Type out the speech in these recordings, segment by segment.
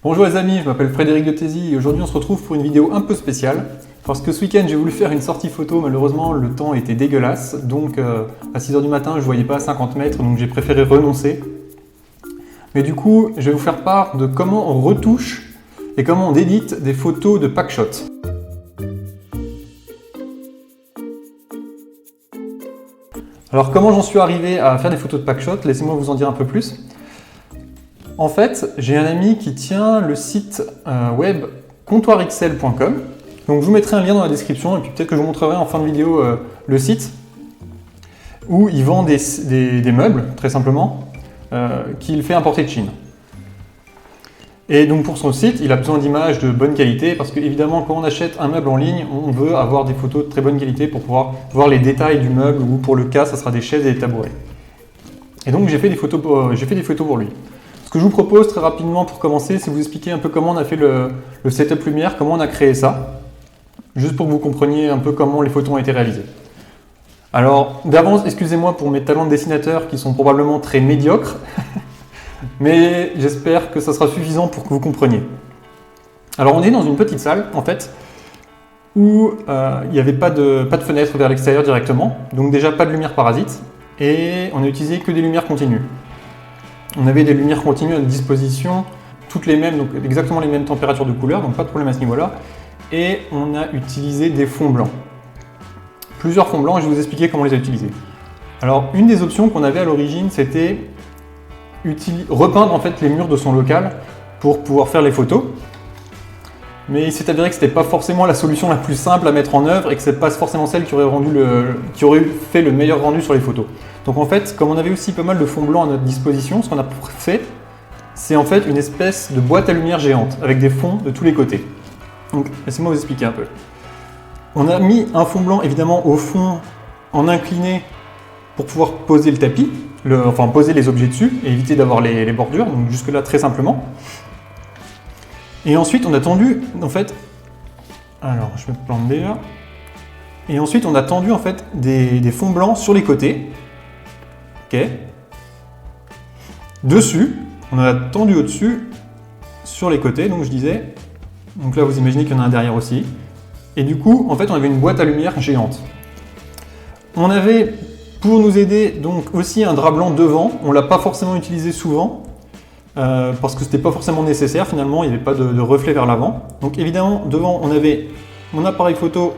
Bonjour les amis, je m'appelle Frédéric de Tézy et aujourd'hui on se retrouve pour une vidéo un peu spéciale parce que ce week-end j'ai voulu faire une sortie photo, malheureusement le temps était dégueulasse, donc à 6h du matin je voyais pas à 50 mètres donc j'ai préféré renoncer. Mais du coup je vais vous faire part de comment on retouche et comment on édite des photos de packshot. Alors comment j'en suis arrivé à faire des photos de packshot, laissez-moi vous en dire un peu plus. En fait, j'ai un ami qui tient le site web comptoirxl.com. Donc je vous mettrai un lien dans la description et puis peut-être que je vous montrerai en fin de vidéo le site où il vend des meubles, très simplement, qu'il fait importer de Chine. Et donc pour son site, il a besoin d'images de bonne qualité parce qu'évidemment quand on achète un meuble en ligne, on veut avoir des photos de très bonne qualité pour pouvoir voir les détails du meuble ou pour le cas, ça sera des chaises et des tabourets. Et donc j'ai fait des photos pour lui. Ce que je vous propose très rapidement pour commencer, c'est vous expliquer un peu comment on a fait le setup lumière, comment on a créé ça, juste pour que vous compreniez un peu comment les photos ont été réalisées. Alors d'avance, excusez-moi pour mes talents de dessinateur qui sont probablement très médiocres, mais j'espère que ça sera suffisant pour que vous compreniez. Alors on est dans une petite salle en fait, où il n'y avait pas de fenêtre vers l'extérieur directement, donc déjà pas de lumière parasite, et on a utilisé que des lumières continues. On avait des lumières continues à notre disposition, toutes les mêmes, donc exactement les mêmes températures de couleur, donc pas de problème à ce niveau-là. Et on a utilisé des fonds blancs. Plusieurs fonds blancs, et je vais vous expliquer comment on les a utilisés. Alors, une des options qu'on avait à l'origine, c'était repeindre en fait les murs de son local pour pouvoir faire les photos. Mais il s'est avéré que ce n'était pas forcément la solution la plus simple à mettre en œuvre et que ce n'est pas forcément celle qui aurait fait le meilleur rendu sur les photos. Donc en fait, comme on avait aussi pas mal de fonds blancs à notre disposition, ce qu'on a fait, c'est en fait une espèce de boîte à lumière géante avec des fonds de tous les côtés. Donc laissez-moi vous expliquer un peu. On a mis un fond blanc évidemment au fond en incliné pour pouvoir poser le tapis, enfin poser les objets dessus et éviter d'avoir les bordures, donc jusque là très simplement. Et ensuite on a tendu en fait, alors je me plante déjà, et ensuite on a tendu en fait des fonds blancs sur les côtés. Ok. Dessus, on en a tendu au-dessus, sur les côtés, donc je disais. Donc là, vous imaginez qu'il y en a un derrière aussi. Et du coup, en fait, on avait une boîte à lumière géante. On avait, pour nous aider, donc aussi un drap blanc devant. On ne l'a pas forcément utilisé souvent, parce que ce n'était pas forcément nécessaire. Finalement, il n'y avait pas de reflet vers l'avant. Donc évidemment, devant, on avait mon appareil photo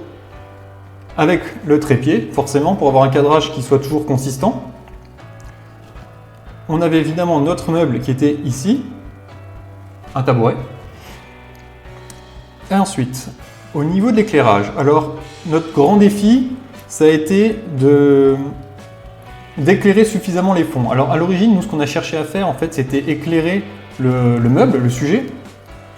avec le trépied, forcément, pour avoir un cadrage qui soit toujours consistant. On avait évidemment notre meuble qui était ici, un tabouret. Et ensuite, au niveau de l'éclairage, alors notre grand défi, ça a été d'éclairer suffisamment les fonds. Alors à l'origine, nous ce qu'on a cherché à faire, en fait, c'était éclairer le meuble, le sujet.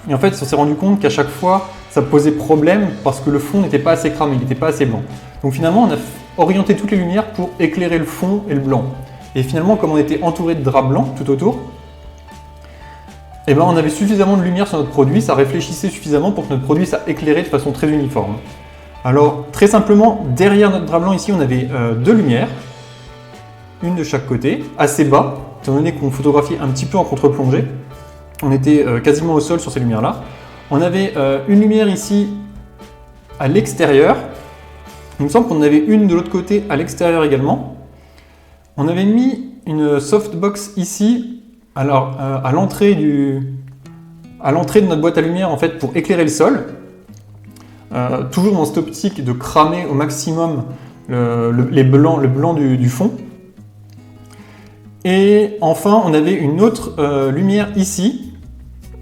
Et en fait, on s'est rendu compte qu'à chaque fois, ça posait problème parce que le fond n'était pas assez cramé, il n'était pas assez blanc. Donc finalement, on a orienté toutes les lumières pour éclairer le fond et le blanc. Et finalement, comme on était entouré de draps blancs tout autour, eh ben, on avait suffisamment de lumière sur notre produit, ça réfléchissait suffisamment pour que notre produit soit éclairé de façon très uniforme. Alors, très simplement, derrière notre drap blanc ici, on avait deux lumières, une de chaque côté, assez bas, étant donné qu'on photographiait un petit peu en contre-plongée. On était quasiment au sol sur ces lumières-là. On avait une lumière ici à l'extérieur. Il me semble qu'on en avait une de l'autre côté à l'extérieur également. On avait mis une softbox ici, alors à l'entrée de notre boîte à lumière en fait pour éclairer le sol. Toujours dans cette optique de cramer au maximum le blanc du fond. Et enfin, on avait une autre lumière ici,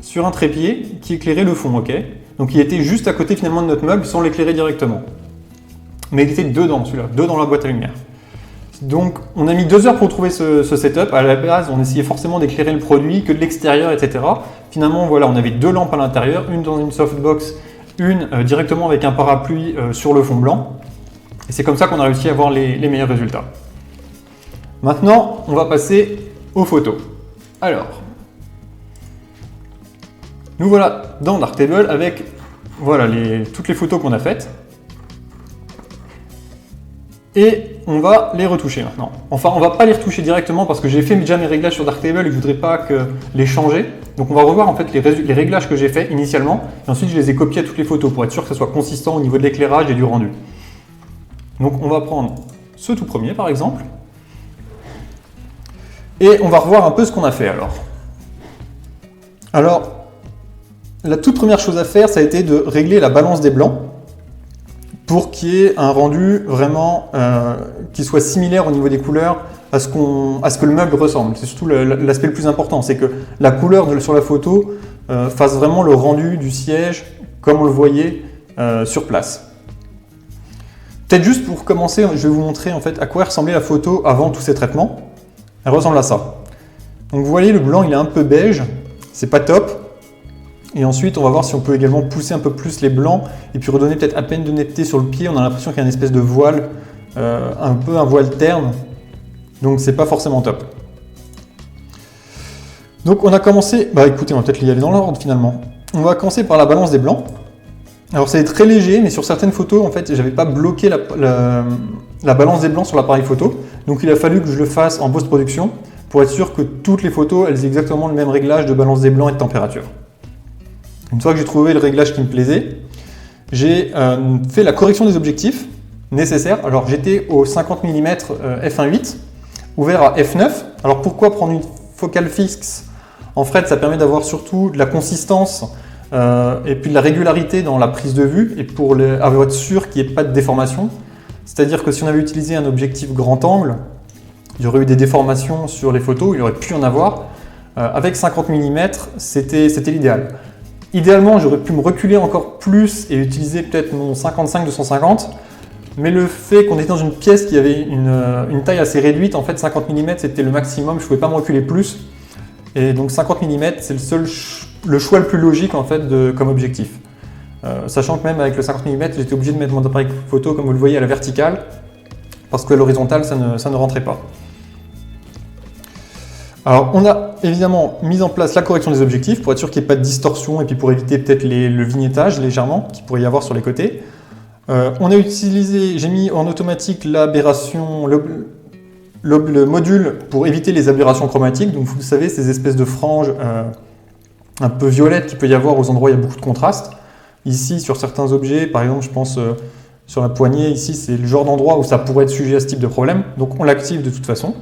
sur un trépied, qui éclairait le fond, ok. Donc il était juste à côté finalement de notre meuble sans l'éclairer directement. Mais il était dedans celui-là, dedans la boîte à lumière. Donc on a mis 2 heures pour trouver ce setup. À la base, on essayait forcément d'éclairer le produit, que de l'extérieur, etc. Finalement, voilà, on avait 2 lampes à l'intérieur, une dans une softbox, une directement avec un parapluie sur le fond blanc. Et c'est comme ça qu'on a réussi à avoir les meilleurs résultats. Maintenant, on va passer aux photos. Alors, nous voilà dans Darktable avec voilà, toutes les photos qu'on a faites. Et on va les retoucher maintenant. Enfin, on va pas les retoucher directement parce que j'ai fait déjà mes réglages sur Darktable et je voudrais pas les changer. Donc on va revoir en fait les réglages que j'ai fait initialement et ensuite je les ai copiés à toutes les photos pour être sûr que ça soit consistant au niveau de l'éclairage et du rendu. Donc on va prendre ce tout premier par exemple et on va revoir un peu ce qu'on a fait alors. Alors, la toute première chose à faire, ça a été de régler la balance des blancs pour qu'il y ait un rendu vraiment qui soit similaire au niveau des couleurs à ce que le meuble ressemble. C'est surtout l'aspect le plus important, c'est que la couleur sur la photo fasse vraiment le rendu du siège comme on le voyait sur place. Peut-être juste pour commencer, je vais vous montrer en fait à quoi ressemblait la photo avant tous ces traitements. Elle ressemble à ça. Donc vous voyez, le blanc il est un peu beige, c'est pas top. Et ensuite, on va voir si on peut également pousser un peu plus les blancs et puis redonner peut-être à peine de netteté sur le pied. On a l'impression qu'il y a une espèce de voile, un peu un voile terne. Donc c'est pas forcément top. Donc on a commencé, écoutez, on va peut-être y aller dans l'ordre finalement. On va commencer par la balance des blancs. Alors c'est très léger, mais sur certaines photos, en fait, j'avais pas bloqué la balance des blancs sur l'appareil photo. Donc il a fallu que je le fasse en post-production pour être sûr que toutes les photos, elles aient exactement le même réglage de balance des blancs et de température. Une fois que j'ai trouvé le réglage qui me plaisait, j'ai fait la correction des objectifs nécessaires. Alors j'étais au 50 mm f1.8, ouvert à f9. Alors pourquoi prendre une focale fixe? En fait, ça permet d'avoir surtout de la consistance et puis de la régularité dans la prise de vue et pour être sûr qu'il n'y ait pas de déformation. C'est-à-dire que si on avait utilisé un objectif grand angle, il y aurait eu des déformations sur les photos, il y aurait pu en avoir. Avec 50 mm, c'était l'idéal. Idéalement, j'aurais pu me reculer encore plus et utiliser peut-être mon 55-250, mais le fait qu'on était dans une pièce qui avait une taille assez réduite, en fait 50 mm c'était le maximum, je ne pouvais pas me reculer plus. Et donc 50 mm c'est le choix le plus logique en fait comme objectif. Sachant que même avec le 50 mm, j'étais obligé de mettre mon appareil photo comme vous le voyez à la verticale, parce qu'à l'horizontale ça ne rentrait pas. Alors, on a évidemment mis en place la correction des objectifs pour être sûr qu'il n'y ait pas de distorsion et puis pour éviter peut-être le vignettage légèrement qu'il pourrait y avoir sur les côtés. J'ai mis en automatique l'aberration, le module pour éviter les aberrations chromatiques. Donc, vous savez, ces espèces de franges un peu violettes qu'il peut y avoir aux endroits où il y a beaucoup de contraste. Ici, sur certains objets, par exemple, je pense sur la poignée, ici, c'est le genre d'endroit où ça pourrait être sujet à ce type de problème. Donc, on l'active de toute façon.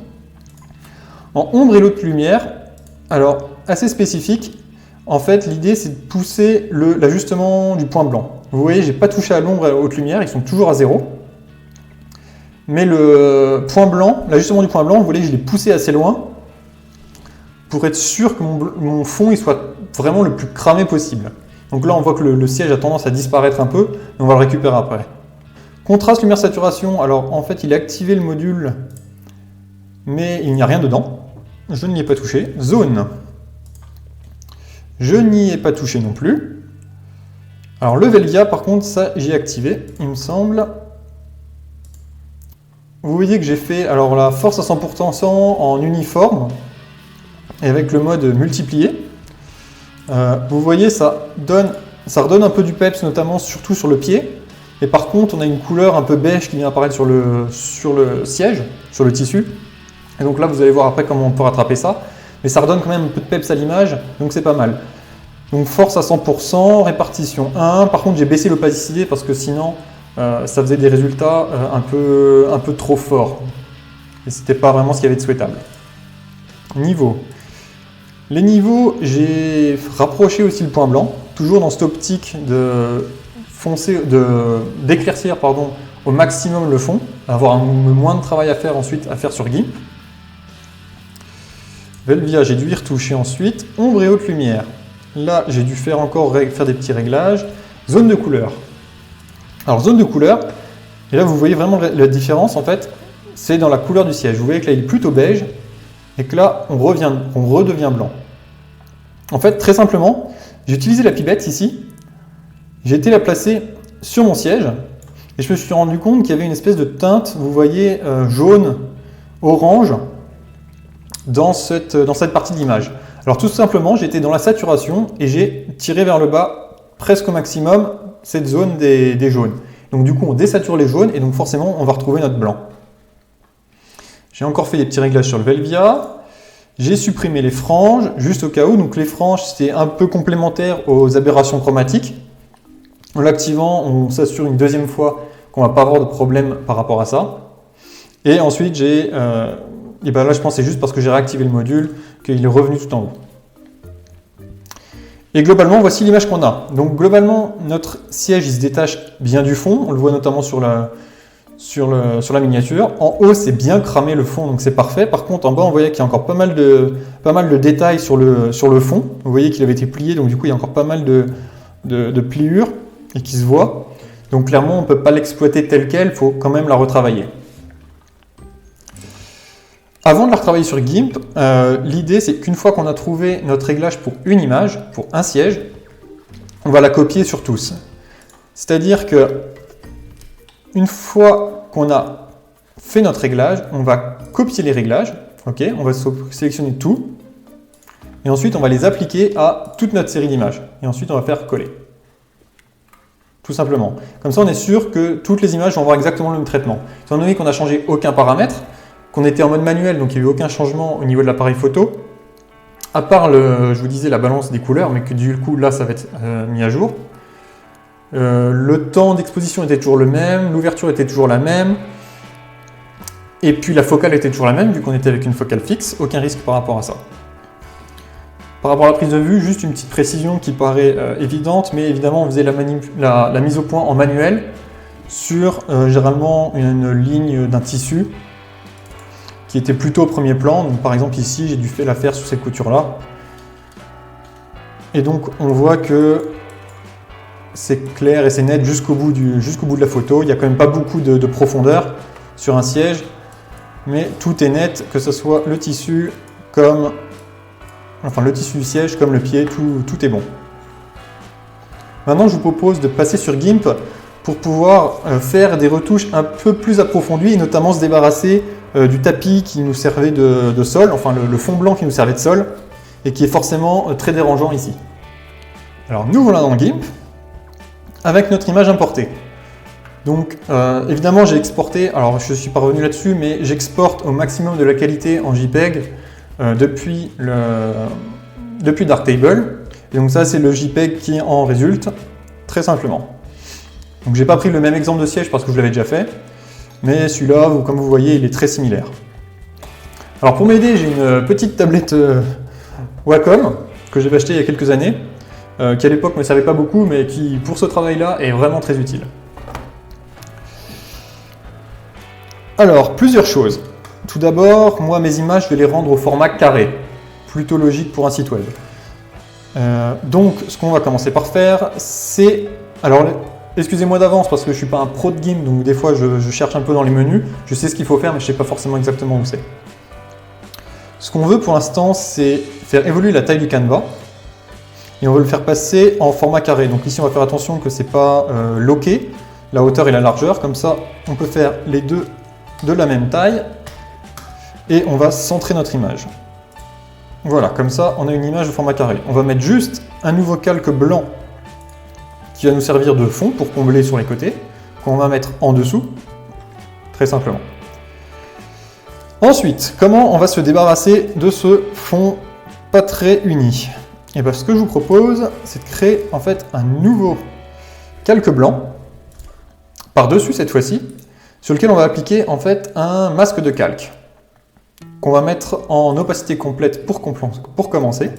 En ombre et haute lumière, alors assez spécifique, en fait l'idée c'est de pousser l'ajustement du point blanc. Vous voyez, j'ai pas touché à l'ombre et à la haute lumière, ils sont toujours à 0. Mais le point blanc, l'ajustement du point blanc, vous voyez, je l'ai poussé assez loin pour être sûr que mon fond il soit vraiment le plus cramé possible. Donc là on voit que le siège a tendance à disparaître un peu, mais on va le récupérer après. Contraste, lumière, saturation, alors en fait il a activé le module, mais il n'y a rien dedans. Je n'y ai pas touché. Zone. Je n'y ai pas touché non plus. Alors le Velvia, par contre, ça j'ai activé, il me semble. Vous voyez que j'ai fait alors la force à 100% en uniforme et avec le mode multiplié. Vous voyez, ça redonne un peu du peps, notamment surtout sur le pied. Et par contre, on a une couleur un peu beige qui vient apparaître sur le siège, sur le tissu. Et donc là, vous allez voir après comment on peut rattraper ça. Mais ça redonne quand même un peu de peps à l'image, donc c'est pas mal. Donc force à 100%, répartition 1. Par contre, j'ai baissé l'opacité parce que sinon, ça faisait des résultats un peu trop forts. Et c'était pas vraiment ce qu'il y avait de souhaitable. Niveau. Les niveaux, j'ai rapproché aussi le point blanc, toujours dans cette optique d'éclaircir au maximum le fond, avoir moins de travail à faire ensuite sur GIMP. Velvia, j'ai dû y retoucher ensuite. Ombre et haute lumière. Là, j'ai dû faire des petits réglages. Zone de couleur. Alors, zone de couleur, et là, vous voyez vraiment la différence, en fait, c'est dans la couleur du siège. Vous voyez que là, il est plutôt beige, et que là, on redevient blanc. En fait, très simplement, j'ai utilisé la pipette ici, j'ai été la placer sur mon siège, et je me suis rendu compte qu'il y avait une espèce de teinte, vous voyez, jaune, orange, dans cette partie de l'image. Alors tout simplement, j'étais dans la saturation et j'ai tiré vers le bas presque au maximum cette zone des jaunes. Donc du coup, on désature les jaunes et donc forcément, on va retrouver notre blanc. J'ai encore fait des petits réglages sur le Velvia. J'ai supprimé les franges, juste au cas où. Donc les franges, c'était un peu complémentaire aux aberrations chromatiques. En l'activant, on s'assure une deuxième fois qu'on ne va pas avoir de problème par rapport à ça. Et ensuite, et ben là, je pense que c'est juste parce que j'ai réactivé le module qu'il est revenu tout en haut. Et globalement, voici l'image qu'on a. Donc globalement, notre siège, il se détache bien du fond. On le voit notamment sur la miniature. En haut, c'est bien cramé le fond, donc c'est parfait. Par contre, en bas, on voyait qu'il y a encore pas mal de détails sur le fond. Vous voyez qu'il avait été plié, donc du coup, il y a encore pas mal de pliures et qui se voient. Donc clairement, on ne peut pas l'exploiter tel quel, il faut quand même la retravailler. Avant de la retravailler sur GIMP, l'idée c'est qu'une fois qu'on a trouvé notre réglage pour une image, pour un siège, on va la copier sur tous. C'est-à-dire que une fois qu'on a fait notre réglage, on va copier les réglages, okay, on va sélectionner tout, et ensuite on va les appliquer à toute notre série d'images. Et ensuite on va faire coller. Tout simplement. Comme ça on est sûr que toutes les images vont avoir exactement le même traitement. Étant donné qu'on n'a changé aucun paramètre, qu'on était en mode manuel, donc il n'y a eu aucun changement au niveau de l'appareil photo, à part, je vous disais, la balance des couleurs, mais que du coup, là, ça va être mis à jour. Le temps d'exposition était toujours le même, l'ouverture était toujours la même, et puis la focale était toujours la même, vu qu'on était avec une focale fixe, aucun risque par rapport à ça. Par rapport à la prise de vue, juste une petite précision qui paraît évidente, mais évidemment, on faisait la mise au point en manuel sur généralement une ligne d'un tissu, qui était plutôt au premier plan. Donc, par exemple ici, j'ai dû la faire sur cette couture-là. Et donc on voit que c'est clair et c'est net jusqu'au bout de la photo. Il n'y a quand même pas beaucoup de profondeur sur un siège, mais tout est net, que ce soit le tissu le tissu du siège comme le pied, tout est bon. Maintenant, je vous propose de passer sur GIMP pour pouvoir faire des retouches un peu plus approfondies et notamment se débarrasser du tapis qui nous servait de sol, enfin le fond blanc qui nous servait de sol et qui est forcément très dérangeant ici. Alors nous voilà dans GIMP avec notre image importée. Donc évidemment j'ai exporté, alors je ne suis pas revenu là-dessus, mais j'exporte au maximum de la qualité en JPEG depuis Darktable. Et donc ça c'est le JPEG qui en résulte, très simplement. Donc j'ai pas pris le même exemple de siège parce que je l'avais déjà fait. Mais celui-là, comme vous voyez, il est très similaire. Alors pour m'aider, j'ai une petite tablette Wacom que j'ai acheté il y a quelques années, qui à l'époque ne me servait pas beaucoup, mais qui pour ce travail-là est vraiment très utile. Alors, plusieurs choses. Tout d'abord, moi mes images, je vais les rendre au format carré, plutôt logique pour un site web. Donc ce qu'on va commencer par faire, c'est... Alors, excusez-moi d'avance parce que je ne suis pas un pro de GIMP, donc des fois je cherche un peu dans les menus, je sais ce qu'il faut faire mais je ne sais pas forcément exactement où c'est. Ce qu'on veut pour l'instant, c'est faire évoluer la taille du canevas et on veut le faire passer en format carré. Donc ici on va faire attention que ce n'est pas loqué, la hauteur et la largeur, comme ça on peut faire les deux de la même taille et on va centrer notre image. Voilà, comme ça on a une image au format carré. On va mettre juste un nouveau calque blanc qui va nous servir de fond pour combler sur les côtés, qu'on va mettre en dessous, très simplement. Ensuite, comment on va se débarrasser de ce fond pas très uni? Et bien, ce que je vous propose, c'est de créer en fait un nouveau calque blanc, par-dessus cette fois-ci, sur lequel on va appliquer en fait un masque de calque, qu'on va mettre en opacité complète pour commencer,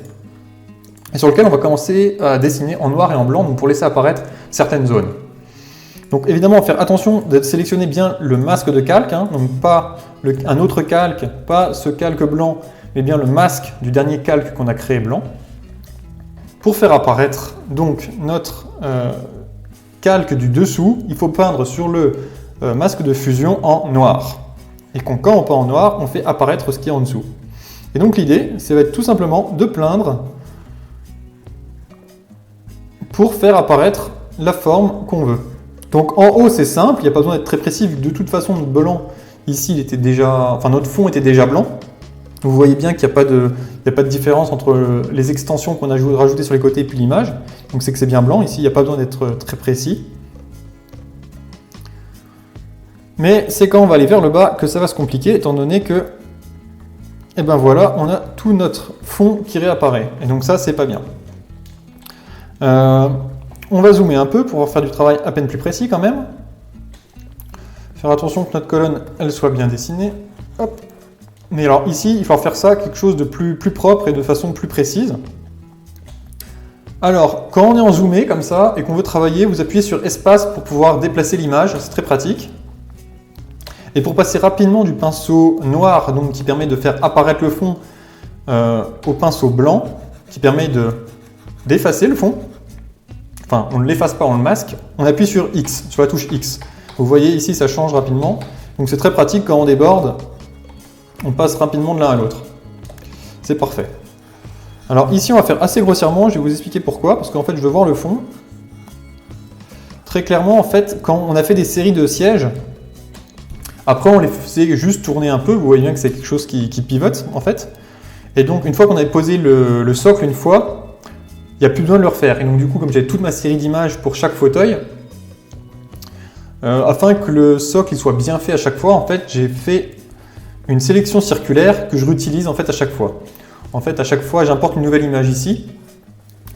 et sur lequel on va commencer à dessiner en noir et en blanc donc pour laisser apparaître certaines zones. Donc évidemment, faire attention de sélectionner bien le masque de calque, donc pas un autre calque, pas ce calque blanc, mais bien le masque du dernier calque qu'on a créé blanc. Pour faire apparaître donc notre calque du dessous, il faut peindre sur le masque de fusion en noir. Et quand on peint en noir, on fait apparaître ce qui est en dessous. Et donc l'idée, ça va être tout simplement de peindre pour faire apparaître la forme qu'on veut. Donc en haut c'est simple, il n'y a pas besoin d'être très précis vu que de toute façon notre blanc ici il était déjà, notre fond était déjà blanc. Vous voyez bien qu'il n'y a pas de différence entre les extensions qu'on a rajoutées sur les côtés et puis l'image. Donc c'est que c'est bien blanc, ici il n'y a pas besoin d'être très précis. Mais c'est quand on va aller vers le bas que ça va se compliquer, étant donné que, et ben voilà, on a tout notre fond qui réapparaît. Et donc ça, c'est pas bien. On va zoomer un peu pour faire du travail à peine plus précis quand même. Faire attention que notre colonne, elle soit bien dessinée. Hop. Mais alors ici, il faut faire ça quelque chose de plus propre et de façon plus précise. Alors, quand on est en zoomé comme ça et qu'on veut travailler, vous appuyez sur espace pour pouvoir déplacer l'image, c'est très pratique. Et pour passer rapidement du pinceau noir, donc qui permet de faire apparaître le fond, au pinceau blanc, qui permet d'effacer le fond. Enfin, on ne l'efface pas, on le masque. On appuie sur X, sur la touche X. Vous voyez ici, ça change rapidement. Donc c'est très pratique quand on déborde, on passe rapidement de l'un à l'autre. C'est parfait. Alors ici, on va faire assez grossièrement, je vais vous expliquer pourquoi, parce qu'en fait, je veux voir le fond. Très clairement, en fait, quand on a fait des séries de sièges, après, on les faisait juste tourner un peu, vous voyez bien que c'est quelque chose qui pivote, en fait. Et donc, une fois qu'on avait posé le socle une fois, il n'y a plus besoin de le refaire. Et donc, du coup, comme j'avais toute ma série d'images pour chaque fauteuil, afin que le socle il soit bien fait à chaque fois, en fait, j'ai fait une sélection circulaire que je réutilise en fait à chaque fois. En fait, à chaque fois, j'importe une nouvelle image ici.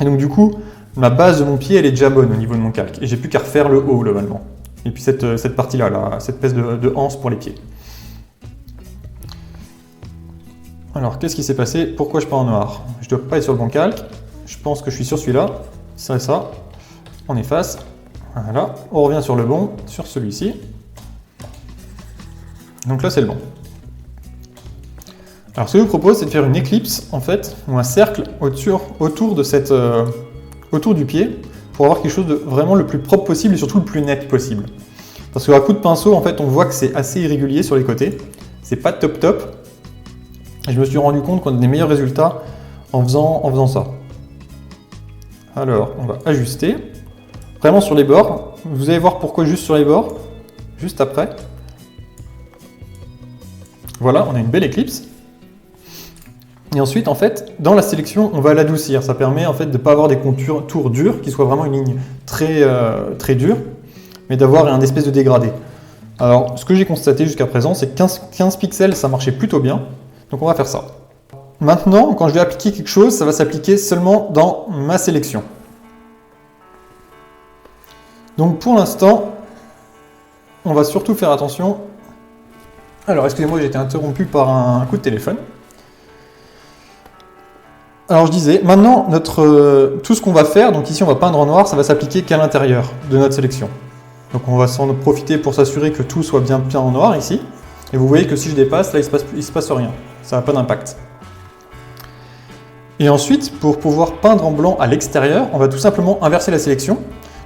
Et donc, du coup, ma base de mon pied, elle est déjà bonne au niveau de mon calque. Et j'ai plus qu'à refaire le haut, globalement. Et puis cette partie-là, cette espèce de anse pour les pieds. Alors, qu'est-ce qui s'est passé? Pourquoi je pars en noir? Je ne dois pas être sur le bon calque. Je pense que je suis sur celui-là. C'est ça. On efface. Voilà. On revient sur le bon, sur celui-ci. Donc là, c'est le bon. Alors, ce que je vous propose, c'est de faire une éclipse, en fait, ou un cercle autour du pied, pour avoir quelque chose de vraiment le plus propre possible et surtout le plus net possible. Parce qu'à coup de pinceau, en fait, on voit que c'est assez irrégulier sur les côtés. C'est pas top. Et je me suis rendu compte qu'on a des meilleurs résultats en faisant ça. Alors, on va ajuster. Vraiment sur les bords. Vous allez voir pourquoi juste sur les bords. Juste après. Voilà, on a une belle éclipse. Et ensuite, en fait, dans la sélection, on va l'adoucir. Ça permet en fait de ne pas avoir des contours durs, qui soient vraiment une ligne très dure, mais d'avoir un espèce de dégradé. Alors, ce que j'ai constaté jusqu'à présent, c'est que 15 pixels, ça marchait plutôt bien. Donc on va faire ça. Maintenant, quand je vais appliquer quelque chose, ça va s'appliquer seulement dans ma sélection. Donc pour l'instant, on va surtout faire attention. Alors, excusez-moi, j'ai été interrompu par un coup de téléphone. Alors je disais, maintenant, tout ce qu'on va faire, donc ici on va peindre en noir, ça va s'appliquer qu'à l'intérieur de notre sélection. Donc on va s'en profiter pour s'assurer que tout soit bien en noir ici. Et vous voyez que si je dépasse, là il se passe rien. Ça n'a pas d'impact. Et ensuite, pour pouvoir peindre en blanc à l'extérieur, on va tout simplement inverser la sélection.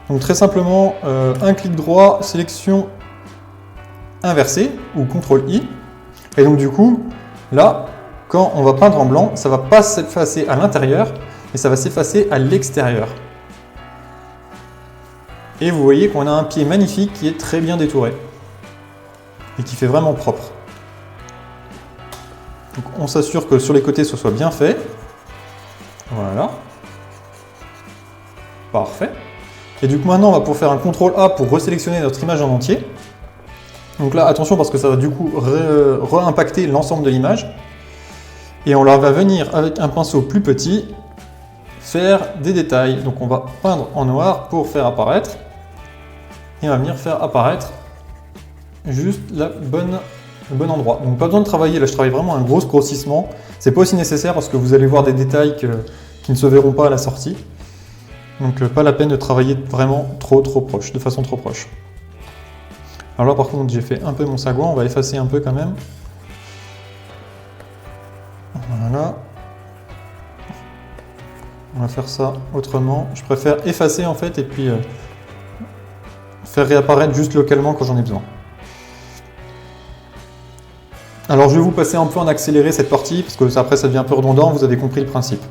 Donc très simplement, un clic droit, sélection inversée, ou CTRL-I. Et donc du coup, là, quand on va peindre en blanc, ça ne va pas s'effacer à l'intérieur, mais ça va s'effacer à l'extérieur. Et vous voyez qu'on a un pied magnifique qui est très bien détouré. Et qui fait vraiment propre. Donc on s'assure que sur les côtés ce soit bien fait. Voilà. Parfait. Et du coup maintenant on va pouvoir faire un CTRL A pour resélectionner notre image en entier. Donc là attention parce que ça va du coup re-impacter l'ensemble de l'image. Et on va venir avec un pinceau plus petit faire des détails. Donc on va peindre en noir pour faire apparaître. Et on va venir faire apparaître juste le bon endroit. Donc pas besoin de travailler, là je travaille vraiment un gros grossissement. C'est pas aussi nécessaire parce que vous allez voir des détails qui ne se verront pas à la sortie. Donc pas la peine de travailler vraiment trop proche, de façon trop proche. Alors là par contre j'ai fait un peu mon sagouin, on va effacer un peu quand même. Voilà. On va faire ça autrement. Je préfère effacer en fait et puis faire réapparaître juste localement quand j'en ai besoin. Alors je vais vous passer un peu en accéléré cette partie, parce que après ça devient un peu redondant, vous avez compris le principe.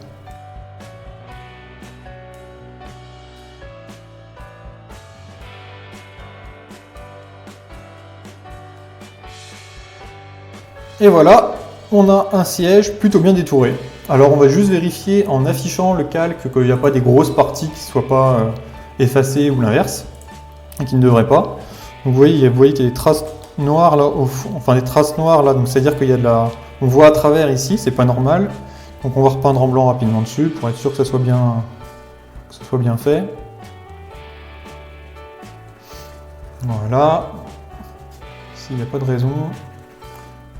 Et voilà, on a un siège plutôt bien détouré. Alors on va juste vérifier en affichant le calque qu'il n'y a pas des grosses parties qui ne soient pas effacées ou l'inverse, et qui ne devraient pas. Donc vous voyez qu'il y a des traces noires là au fond, enfin des traces noires là, donc c'est-à-dire qu'il y a de la... On voit à travers ici, c'est pas normal. Donc on va repeindre en blanc rapidement dessus pour être sûr que ça soit bien fait. Voilà. Ici, il n'y a pas de raison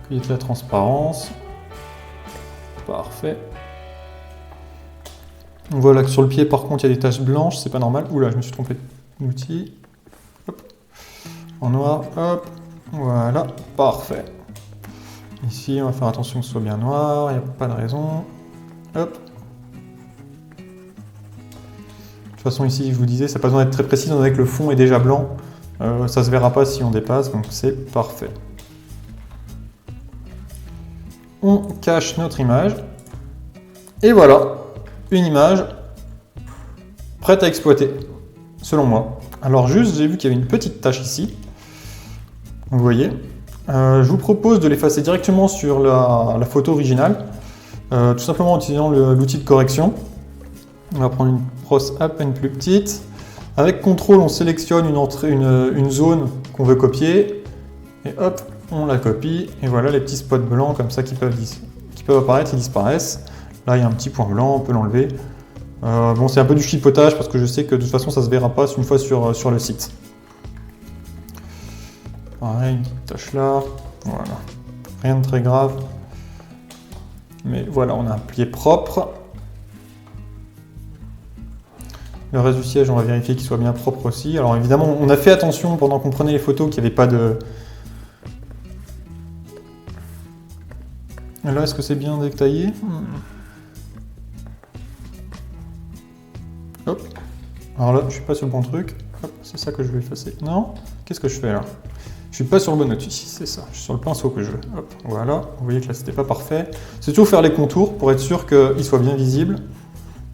qu'il y ait de la transparence. Parfait. On voit là que sur le pied, par contre, il y a des taches blanches, c'est pas normal. Oula, je me suis trompé d'outil. Hop. En noir, hop. Voilà, parfait. Ici, on va faire attention que ce soit bien noir, il n'y a pas de raison. Hop. De toute façon, ici, je vous disais, ça n'a pas besoin d'être très précis, étant donné que le fond est déjà blanc. Ça ne se verra pas si on dépasse, donc c'est parfait. On cache notre image. Et voilà, une image prête à exploiter, selon moi. Alors juste, j'ai vu qu'il y avait une petite tache ici. Vous voyez. Je vous propose de l'effacer directement sur la photo originale, tout simplement en utilisant l'outil de correction. On va prendre une brosse à peine plus petite. Avec CTRL, on sélectionne une zone qu'on veut copier. Et hop, on la copie. Et voilà les petits spots blancs comme ça qui peuvent apparaître, ils disparaissent. Là, il y a un petit point blanc, on peut l'enlever. Bon, c'est un peu du chipotage parce que je sais que de toute façon, ça ne se verra pas une fois sur le site. Pareil, une petite tache là. Voilà. Rien de très grave. Mais voilà, on a un plié propre. Le reste du siège, on va vérifier qu'il soit bien propre aussi. Alors évidemment, on a fait attention pendant qu'on prenait les photos qu'il n'y avait pas de... Là, est-ce que c'est bien détaillé? Hop. Alors là, je suis pas sur le bon truc. Hop, c'est ça que je vais effacer. Non? Qu'est-ce que je fais là? Je suis pas sur le bon outil, c'est ça. Je suis sur le pinceau que je veux. Hop, voilà. Vous voyez que là, c'était pas parfait. C'est toujours faire les contours pour être sûr qu'ils soient bien visibles.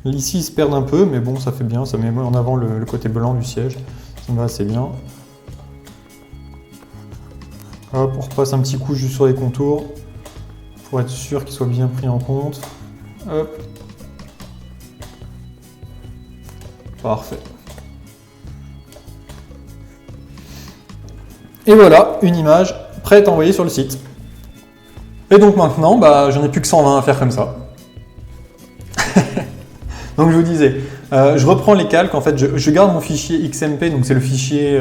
Ici, ils se perdent un peu, mais bon, ça fait bien. Ça met en avant le côté blanc du siège. Ça me va assez bien. Hop, on repasse un petit coup juste sur les contours pour être sûr qu'ils soient bien pris en compte. Hop. Parfait. Et voilà, une image prête à envoyer sur le site. Et donc maintenant, bah, j'en ai plus que 120 à faire comme ça. Donc je vous disais, je reprends les calques, en fait, je garde mon fichier XMP, donc c'est le fichier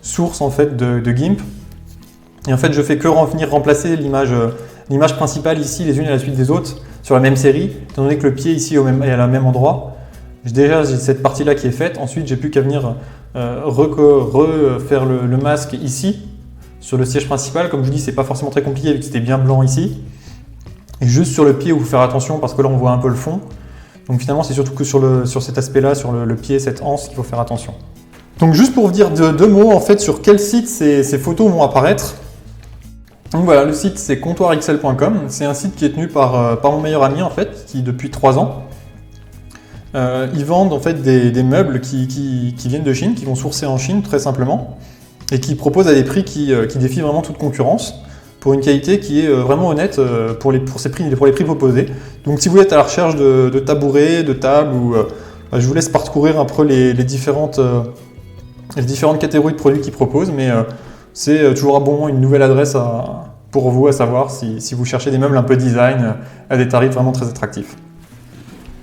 source en fait de GIMP. Et en fait, je fais que venir remplacer l'image principale ici, les unes à la suite des autres, sur la même série, étant donné que le pied ici est à la même endroit. Déjà, j'ai cette partie-là qui est faite. Ensuite, j'ai plus qu'à venir refaire le masque ici, sur le siège principal. Comme je vous dis, c'est pas forcément très compliqué vu que c'était bien blanc ici. Et juste sur le pied, où il faut faire attention parce que là, on voit un peu le fond. Donc finalement, c'est surtout que sur cet aspect-là, sur le pied, cette anse, qu'il faut faire attention. Donc juste pour vous dire deux mots, en fait, sur quel site ces photos vont apparaître. Donc voilà, le site, c'est comptoirxl.com. C'est un site qui est tenu par mon meilleur ami, en fait, qui depuis 3 ans. Ils vendent en fait des meubles qui viennent de Chine, qui vont sourcer en Chine très simplement, et qui proposent à des prix qui défient vraiment toute concurrence, pour une qualité qui est vraiment honnête pour les prix proposés. Donc si vous êtes à la recherche de tabourets, de tables, je vous laisse parcourir un peu les différentes catégories de produits qu'ils proposent, mais c'est toujours un bon moment, une nouvelle adresse pour vous à savoir si vous cherchez des meubles un peu design à des tarifs vraiment très attractifs.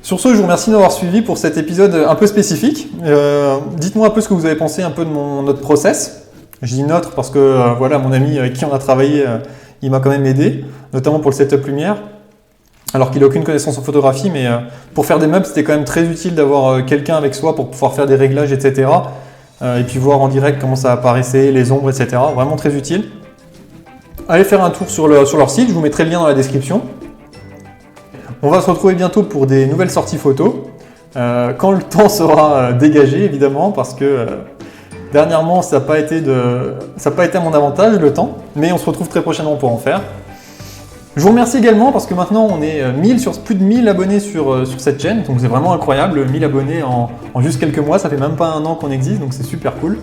Sur ce, je vous remercie d'avoir suivi pour cet épisode un peu spécifique. Dites-moi un peu ce que vous avez pensé un peu de notre process. Je dis notre parce que voilà, mon ami avec qui on a travaillé, il m'a quand même aidé, notamment pour le setup lumière, alors qu'il n'a aucune connaissance en photographie, mais pour faire des meubles, c'était quand même très utile d'avoir quelqu'un avec soi pour pouvoir faire des réglages, etc. Et puis voir en direct comment ça apparaissait, les ombres, etc. Vraiment très utile. Allez faire un tour sur leur site, je vous mettrai le lien dans la description. On va se retrouver bientôt pour des nouvelles sorties photos, quand le temps sera dégagé évidemment, parce que dernièrement ça n'a pas été à mon avantage le temps, mais on se retrouve très prochainement pour en faire. Je vous remercie également parce que maintenant on est plus de 1000 abonnés sur cette chaîne, donc c'est vraiment incroyable, 1000 abonnés en juste quelques mois, ça fait même pas 1 an qu'on existe, donc c'est super cool.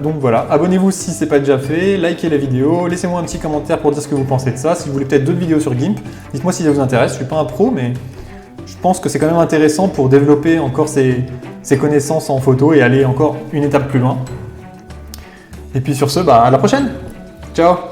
Donc voilà, abonnez-vous si ce n'est pas déjà fait, likez la vidéo, laissez-moi un petit commentaire pour dire ce que vous pensez de ça. Si vous voulez peut-être d'autres vidéos sur GIMP, dites-moi si ça vous intéresse. Je ne suis pas un pro, mais je pense que c'est quand même intéressant pour développer encore ses connaissances en photo et aller encore une étape plus loin. Et puis sur ce, à la prochaine! Ciao!